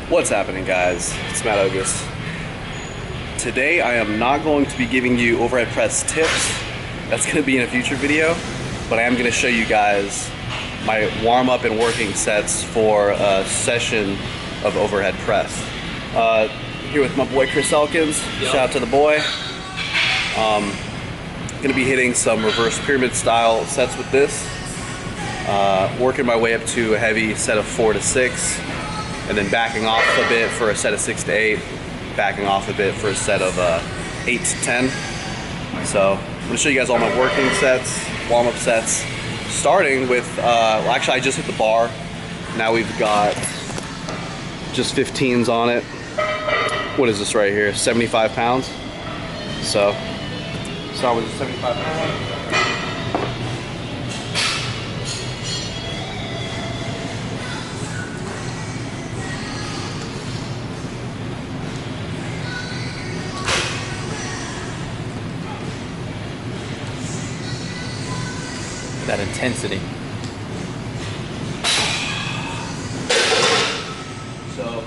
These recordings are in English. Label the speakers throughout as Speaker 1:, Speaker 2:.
Speaker 1: What's happening, guys? It's Matt August. Today I am not going to be giving you overhead press tips. That's going to be in a future video, but I am going to show you guys my warm-up and working sets for a session of overhead press. Here with my boy Chris Elkins. Yep. Shout out to the boy. Going to be hitting some reverse pyramid style sets with this. Working my way up to a heavy set of 4 to 6. And then backing off a bit for a set of 6 to 8, backing off a bit for a set of 8 to 10. So I'm going to show you guys all my working sets, warm-up sets, starting with, well, actually I just hit the bar. Now we've got just 15s on it. What is this right here? 75 pounds. So start with 75 pounds.
Speaker 2: That intensity.
Speaker 1: So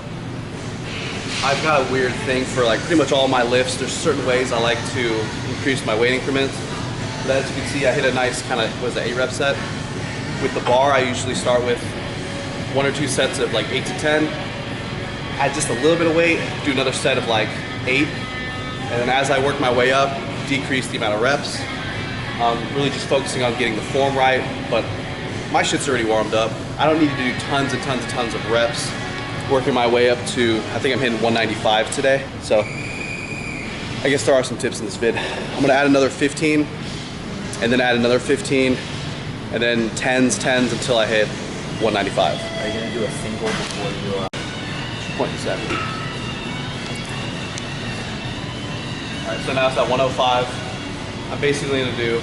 Speaker 1: I've got a weird thing for like pretty much all my lifts. There's certain ways I like to increase my weight increments. But as you can see, I hit a nice kind of, what is it, 8 rep set. With the bar, I usually start with 1 or 2 sets of like 8 to 10. Add just a little bit of weight, do another set of like 8. And then as I work my way up, decrease the amount of reps. Really just focusing on getting the form right, but my shit's already warmed up. I don't need to do tons and tons and tons of reps. Working my way up to, I think I'm hitting 195 today. So I guess there are some tips in this vid. I'm gonna add another 15, and then add another 15, and then 10s until I hit 195.
Speaker 2: Are you gonna do a single before you
Speaker 1: 27. All right, so now it's at 105. I'm basically gonna do,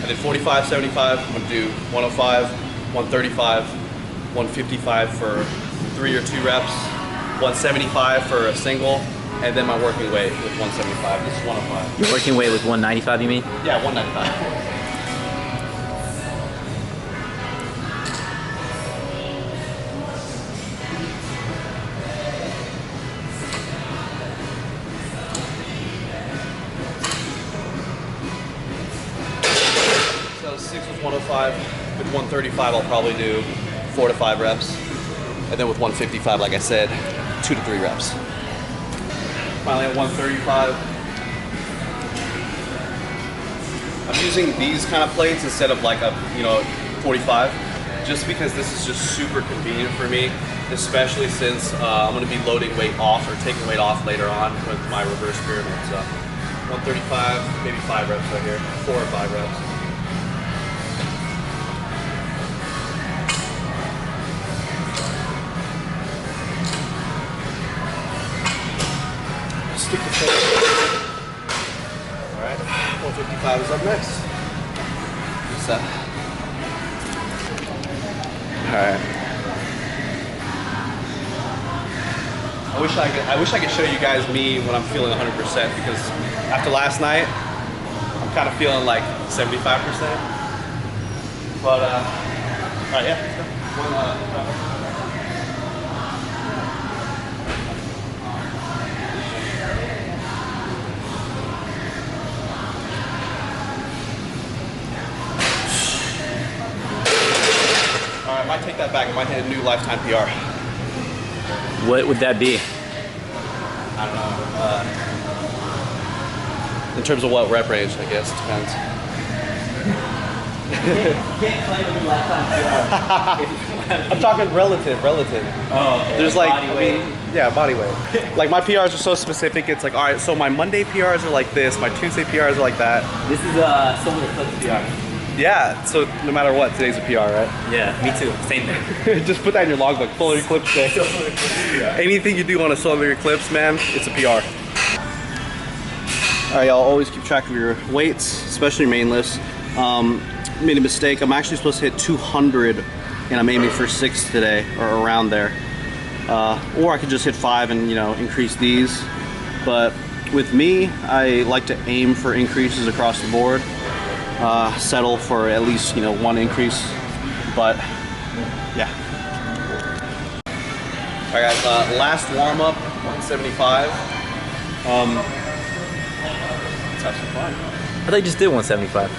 Speaker 1: I did 45, 75, I'm gonna do 105, 135, 155 for 3 or 2 reps, 175 for a single, and then my working weight with 175. This is 105.
Speaker 2: Your working weight with 195, you mean?
Speaker 1: Yeah, 195. So 6 with 105, with 135 I'll probably do 4 to 5 reps, and then with 155, like I said, 2 to 3 reps. Finally at 135, I'm using these kind of plates instead of like a 45, just because this is just super convenient for me, especially since I'm going to be loading weight off or taking weight off later on with my reverse pyramid. So 135, maybe 5 reps right here, 4 or 5 reps. Stick the foot. All right, 155 is up next. Set. All right. I wish I could show you guys me when I'm feeling 100%, because after last night, I'm kind of feeling like 75%. But all right, yeah. I might take that back. I might hit a new lifetime PR.
Speaker 2: What would that be?
Speaker 1: I don't know. In terms of what rep range, I guess. Depends.
Speaker 2: You can't claim a new lifetime PR.
Speaker 1: I'm talking relative.
Speaker 2: Oh, okay.
Speaker 1: There's like
Speaker 2: body weight.
Speaker 1: Yeah, body weight. Like my PRs are so specific. It's like, all right, so my Monday PRs are like this. My Tuesday PRs are like that.
Speaker 2: This is solar eclipse PR.
Speaker 1: Yeah, so no matter what, today's a PR, right?
Speaker 2: Yeah, me too. Same thing.
Speaker 1: Just put that in your logbook. Solar eclipse day. Anything you do on a solar eclipse, man, it's a PR. All right, y'all, always keep track of your weights, especially your main lifts. Made a mistake. I'm actually supposed to hit 200, and I'm aiming for 6 today, or around there. Or I could just hit 5 and increase these. But with me, I like to aim for increases across the board. Settle for at least 1 increase, but yeah. All right, guys. Last warm up, 175. Let's have some fun.
Speaker 3: I thought you just did 175.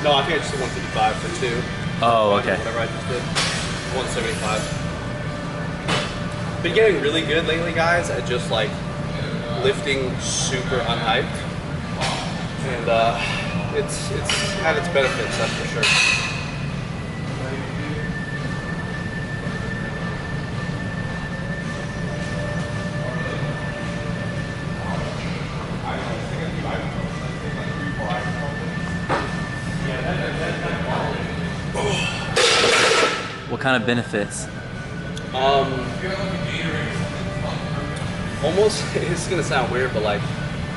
Speaker 1: No, I think I just did 155 for 2.
Speaker 3: Oh, okay.
Speaker 1: Whatever I just did. 175. Been getting really good lately, guys, at just like lifting super unhyped. And it's had its benefits, that's for sure.
Speaker 3: What kind of benefits?
Speaker 1: Almost, it's gonna sound weird, but like,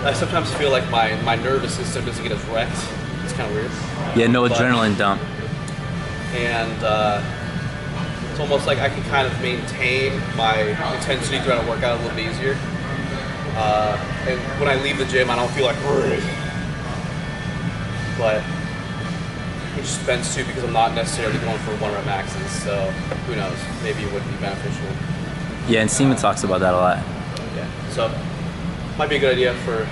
Speaker 1: I sometimes feel like my nervous system doesn't get as wrecked. It's kind of weird.
Speaker 3: Yeah, no adrenaline dump.
Speaker 1: And it's almost like I can kind of maintain my intensity throughout a workout a little bit easier. And when I leave the gym, I don't feel like, but it just depends too, because I'm not necessarily going for 1 rep maxes, so who knows, maybe it wouldn't be beneficial.
Speaker 3: Yeah, and Seaman talks about that a lot.
Speaker 1: Yeah, so might be a good idea for,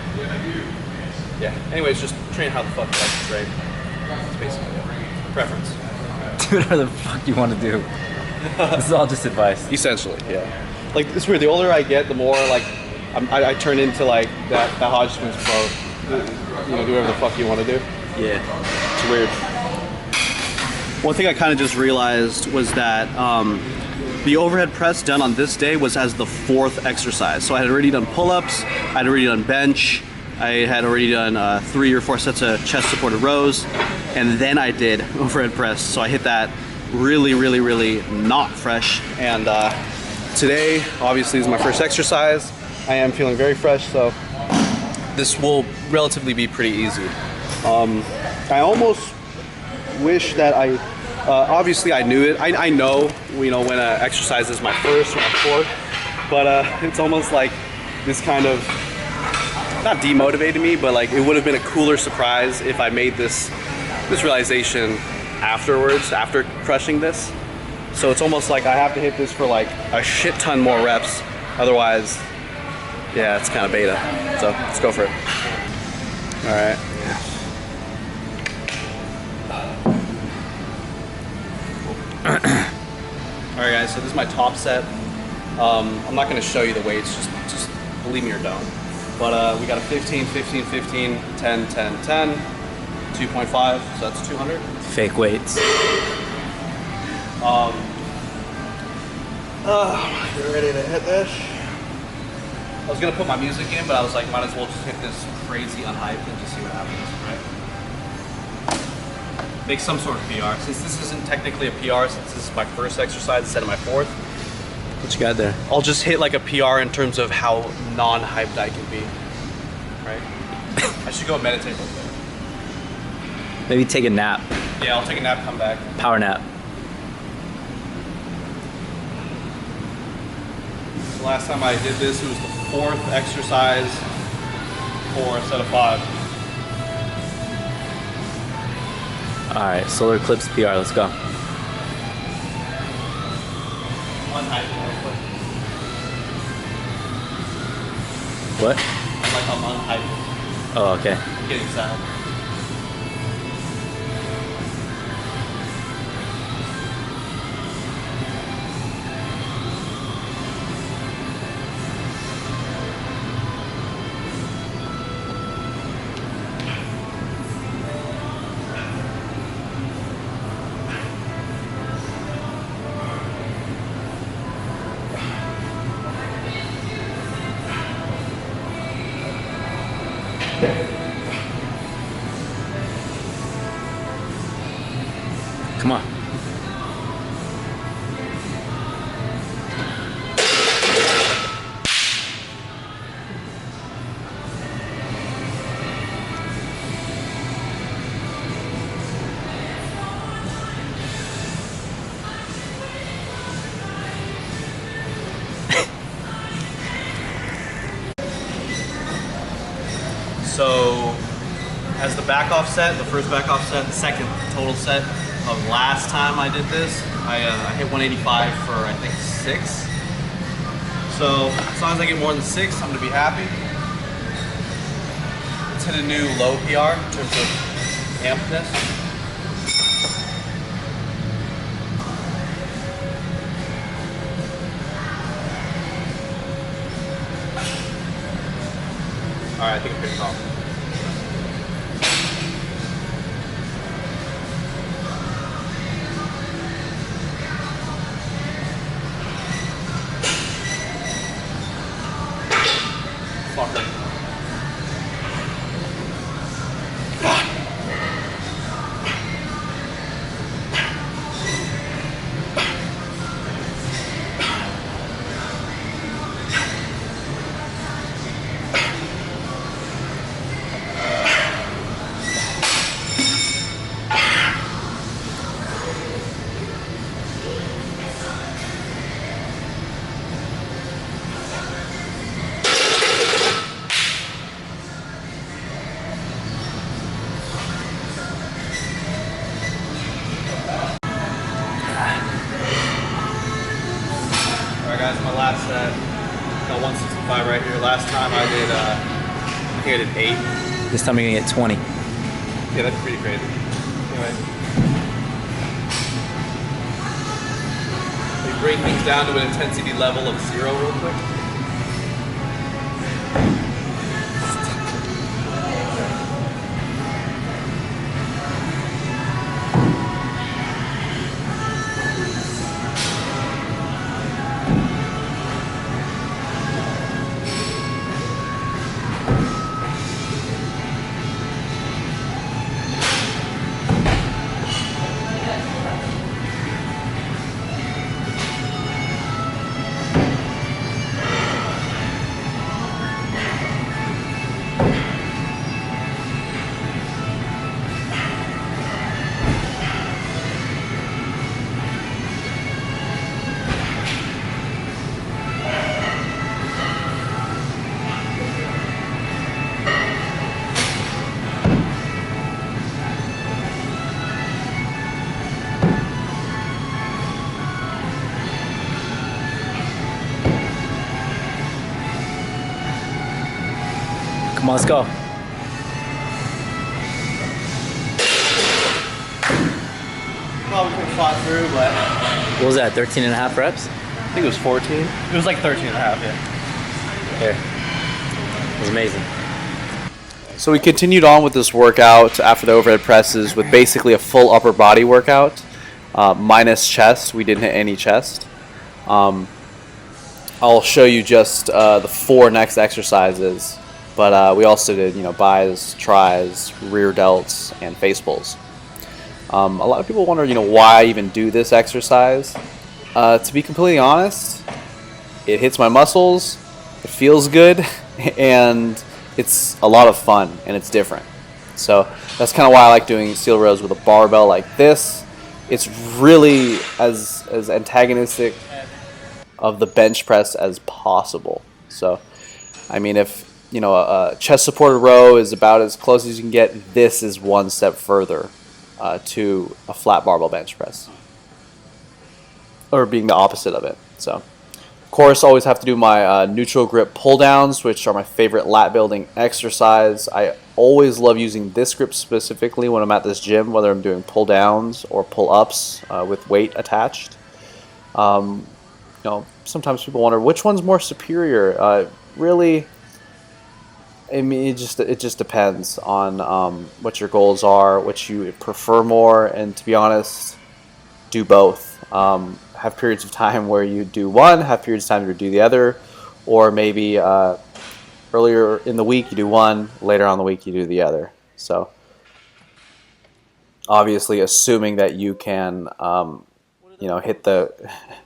Speaker 1: yeah. Anyways, just train how the fuck you like to train. It's basically it. Preference.
Speaker 3: Do whatever the fuck you want to do. This is all just advice.
Speaker 1: Essentially, yeah. Like, it's weird, the older I get, the more like, I turn into like that Hodgkin's pro. You know, do whatever the fuck you want to do.
Speaker 3: Yeah.
Speaker 1: It's weird. One thing I kind of just realized was that the overhead press done on this day was as the 4th exercise. So I had already done pull-ups, I had already done bench, I had already done 3 or 4 sets of chest supported rows, and then I did overhead press. So I hit that really, really, really not fresh. And today, obviously, is my first exercise. I am feeling very fresh, so this will relatively be pretty easy. I almost wish that obviously I knew it. I know, you know, when an exercise is my first or my 4th, but it's almost like this kind of, not demotivated me, but like it would have been a cooler surprise if I made this realization afterwards, after crushing this. So it's almost like I have to hit this for like a shit ton more reps. Otherwise, yeah, it's kind of beta. So let's go for it. All right. Alright guys, so this is my top set. I'm not going to show you the weights, just believe me or don't. But we got a 15, 15, 15, 10, 10, 10, 2.5, so that's 200.
Speaker 3: Fake weights.
Speaker 1: Get ready to hit this. I was going to put my music in, but I was like, might as well just hit this crazy unhyped and just see what happens, right? Make some sort of PR. Since this isn't technically a PR, since this is my first exercise instead of my 4th.
Speaker 3: What you got there?
Speaker 1: I'll just hit like a PR in terms of how non-hyped I can be, right? I should go meditate real quick.
Speaker 3: Maybe take a nap.
Speaker 1: Yeah, I'll take a nap, come back.
Speaker 3: Power nap.
Speaker 1: The last time I did this, it was the 4th exercise for a set of 5.
Speaker 3: Alright, solar eclipse PR, let's go.
Speaker 1: Unhyped real quick.
Speaker 3: What?
Speaker 1: Like I'm unhyped.
Speaker 3: Oh, okay.
Speaker 1: I'm getting sad.
Speaker 3: Come on.
Speaker 1: So, as the back off set, the first back off set, the second total set of last time I did this, I hit 185 for I think 6. So as long as I get more than 6, I'm gonna be happy. Let's hit a new low PR in terms of ampness. All right, I think I'm pretty calm. Fucker. Guys, my last set, got 165 right here. Last time I did, I think I did 8.
Speaker 3: This time you're gonna get 20.
Speaker 1: Yeah, that's pretty crazy. Anyway. We bring things down to an intensity level of 0 real quick.
Speaker 3: Come on, let's go.
Speaker 1: Probably could have fought through, but
Speaker 3: What was that, 13 and a half reps?
Speaker 1: I think it was 14. It was like 13 and a half, yeah.
Speaker 3: Here. It was amazing.
Speaker 1: So we continued on with this workout after the overhead presses with basically a full upper body workout, minus chest. We didn't hit any chest. I'll show you just the 4 next exercises, but we also did, bis, tris, rear delts, and face pulls. A lot of people wonder, why I even do this exercise. To be completely honest, it hits my muscles, it feels good, and it's a lot of fun, and it's different. So that's kind of why I like doing steel rows with a barbell like this. It's really as antagonistic of the bench press as possible. So, I mean, if a chest supported row is about as close as you can get, this is one step further to a flat barbell bench press, or being the opposite of it. So, of course, always have to do my neutral grip pull downs, which are my favorite lat building exercise. I always love using this grip specifically when I'm at this gym, whether I'm doing pull downs or pull ups with weight attached. Sometimes people wonder which one's more superior. Really, I mean, it just depends on what your goals are, what you prefer more, and to be honest, do both. Have periods of time where you do one, have periods of time where you do the other, or maybe earlier in the week you do one, later on in the week you do the other. So obviously, assuming that you can,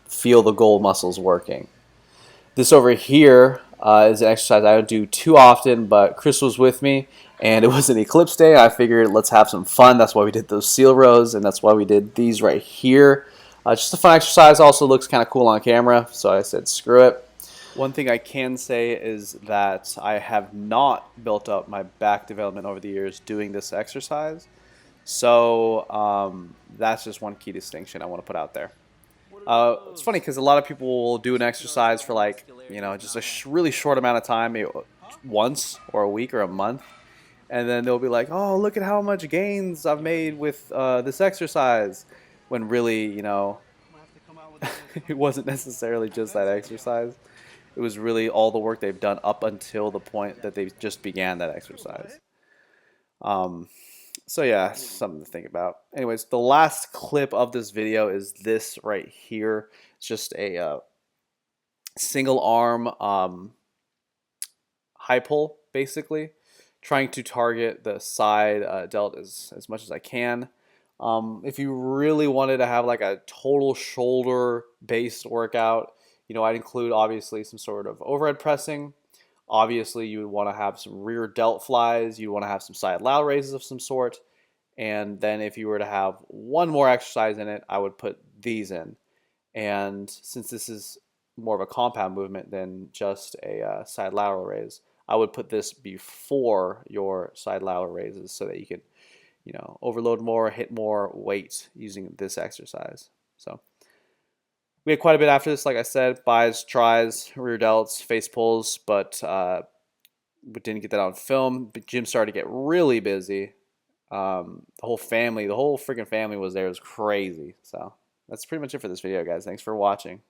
Speaker 1: feel the goal muscles working. This over here is an exercise I don't do too often, but Chris was with me, and it was an Eclipse day. I figured let's have some fun. That's why we did those seal rows, and that's why we did these right here. Just a fun exercise. Also looks kind of cool on camera, so I said screw it. One thing I can say is that I have not built up my back development over the years doing this exercise. So that's just one key distinction I want to put out there. It's funny because a lot of people will do an exercise for like, you know, just a really short amount of time, maybe once or a week or a month. And then they'll be like, oh, look at how much gains I've made with this exercise. When really, you know, it wasn't necessarily just that exercise. It was really all the work they've done up until the point that they just began that exercise. So yeah, something to think about. Anyways, the last clip of this video is this right here. It's just a single arm high pull, basically. Trying to target the side delt as much as I can. If you really wanted to have like a total shoulder based workout, you know, I'd include obviously some sort of overhead pressing. Obviously, you would want to have some rear delt flies. You want to have some side lateral raises of some sort. And then if you were to have one more exercise in it, I would put these in. And since this is more of a compound movement than just a side lateral raise, I would put this before your side lateral raises so that you could, you know, overload more, hit more weight using this exercise. So we had quite a bit after this, like I said, buys, tries, rear delts, face pulls, but we didn't get that on film. The gym started to get really busy. The whole freaking family was there. It was crazy. So that's pretty much it for this video, guys. Thanks for watching.